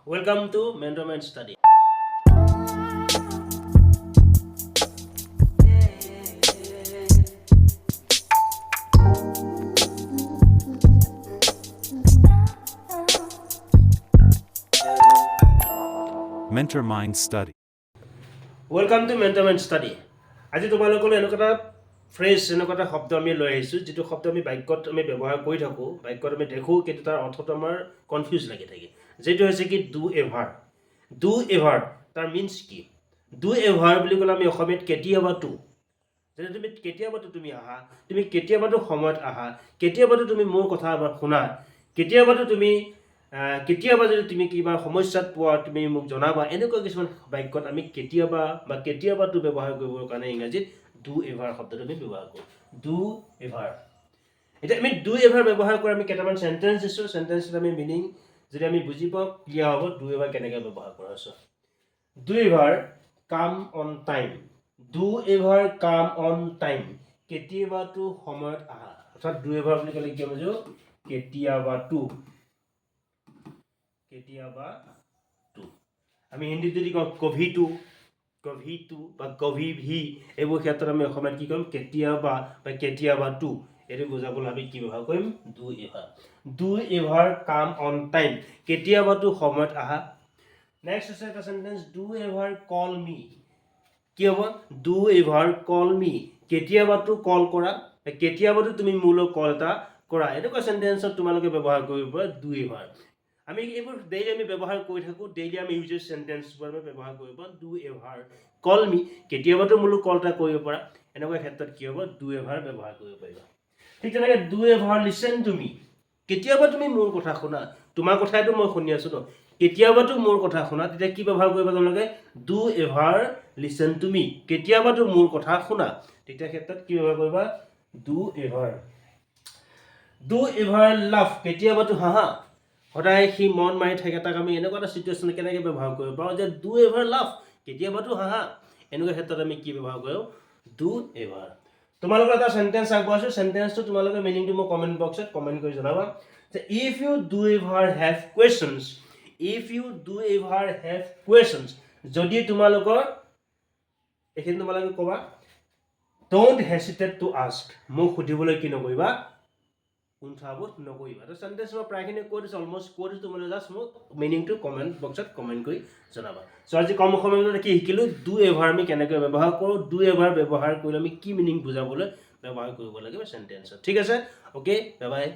Welcome to Mentor Mind Study. Mentor Mind Study. Welcome to Mentor Mind Study. আজি তোমালোকলৈ এনেকুৱা phrase এনেকুৱা শব্দ আমি লৈ আহিছোঁ যিটো শব্দ আমি বাক্যত আমি ব্যৱহাৰ কৰি থাকোঁ বাক্যত আমি দেখোঁ কিন্তু তাৰ অৰ্থটো আমাৰ কনফিউজ লাগি থাকে যিটো হৈছে কি ডু এভাৰ তাৰ মিনছ কি ডু এভাৰ বুলি ক'লে আমি অসমীয়াত কেতিয়াবাতো যেনে তুমি কেতিয়াবাতো তুমি আহা তুমি কেতিয়াবাতো সময়ত আহা কেতিয়াবাতো তুমি মোৰ কথা এবাৰ শুনা কেতিয়াবাতো তুমি কেতিয়াবা যদি তুমি কিবা সমস্যাত পোৱা তুমি মোক জনাবা এনেকুৱা কিছুমান বাক্যত আমি কেতিয়াবাতো ব্যৱহাৰ কৰিবৰ কাৰণে ইংৰাজীত ডু এভাৰ শব্দটো আমি ব্যৱহাৰ কৰোঁ ডু এভাৰ এতিয়া আমি ডু এভাৰ ব্যৱহাৰ কৰি আমি কেইটামান চেণ্টেঞ্চ দিছোঁ চেণ্টেঞ্চত আমি মিনিং যদি আমি বুজি পাওঁ ক্লিয়াৰ হ'ব ডু এভাৰ কেনেকৈ ব্যৱহাৰ কৰা হৈছে do ever come on time do ever come on time কেতিয়াবাতো সময়ত আহা অৰ্থাৎ ডু এভাৰ বুলি ক'লে কি বুজো কেতিয়াবাতো আমি হিন্দীত যদি কওঁ কভিটো বা কভি ভি এইবোৰ ক্ষেত্ৰত আমি অসমীয়াত কি কৰিম কেতিয়াবা বা কেতিয়াবাতো এইটো বুজাবলৈ আমি কি ব্যৱহাৰ কৰিম do ever come on time কেতিয়াবাতো সময়ত আহা নেক্সট আছে এটা চেণ্টেঞ্চ ডু এভাৰ কল মি কি হ'ব ডু এভাৰ কল মি কেতিয়াবাতো কল কৰা কেতিয়াবাতো তুমি মোলৈ কল এটা কৰা এনেকুৱা চেণ্টেঞ্চত তোমালোকে ব্যৱহাৰ কৰিব ডু এভাৰ আমি এইবোৰ ডেইলি আমি ব্যৱহাৰ কৰি থাকোঁ ডেইলি আমি ইউজেছ চেণ্টেঞ্চবোৰ আমি ব্যৱহাৰ কৰিব ডু এভাৰ কল মি কেতিয়াবাতো মোলৈ কল এটা কৰিব পাৰা এনেকুৱা ক্ষেত্ৰত কি হ'ব ডু এভাৰ ব্যৱহাৰ কৰিব পাৰিবা ঠিক তেনেকৈ do ever listen to me কেতিয়াবা তুমি মোৰ কথা শুনা তোমাৰ কথাইতো মই শুনি আছোঁ ন কেতিয়াবাতো মোৰ কথা শুনা তেতিয়া কি ব্যৱহাৰ কৰিবা তোমালোকে do ever listen to me কেতিয়াবাতো মোৰ কথা শুনা তেতিয়া ক্ষেত্ৰত কি ব্যৱহাৰ কৰিবা ডু এভাৰ লাভ কেতিয়াবাতো হাঁহা সদায় সি মন মাৰি থাকে তাক আমি এনেকুৱা এটা চিটুৱেশ্যন কেনেকৈ ব্যৱহাৰ কৰিব পাৰোঁ যে ডু এভাৰ লাভ কেতিয়াবাতো হাঁহা এনেকুৱা ক্ষেত্ৰত আমি কি ব্যৱহাৰ কৰোঁ ডু এভাৰ তোমালোকৰ এটা চেণ্টেঞ্চ আগবঢ়াইছোঁ চেণ্টেঞ্চটো তোমালোকে মিনিংটো মই কমেণ্ট বক্সত কমেণ্ট কৰি জনাবা যে if you do ever have questions যদি তোমালোকৰ এইখিনি তোমালোকে ক'বা ডোণ্ট হেচিটেট টু আস্ক মোক সুধিবলৈ কি নকৰিবা কুণ্ঠাবোধ নকৰিবা তো চেণ্টেঞ্চ মই প্ৰায়খিনি কৈ দিছোঁ অলমষ্ট কৈ দিছোঁ তোমালোকে জাষ্ট মোক মিনিংটো কমেণ্ট বক্সত কমেণ্ট কৰি জনাবা চ' আজি কম সময়ত কি শিকিলোঁ ডু এভাৰ আমি কেনেকৈ ব্যৱহাৰ কৰোঁ ডু এভাৰ ব্যৱহাৰ কৰিলে আমি কি মিনিং বুজাবলৈ ব্যৱহাৰ কৰিব লাগিব চেণ্টেঞ্চত ঠিক আছে অ'কে বাই বাই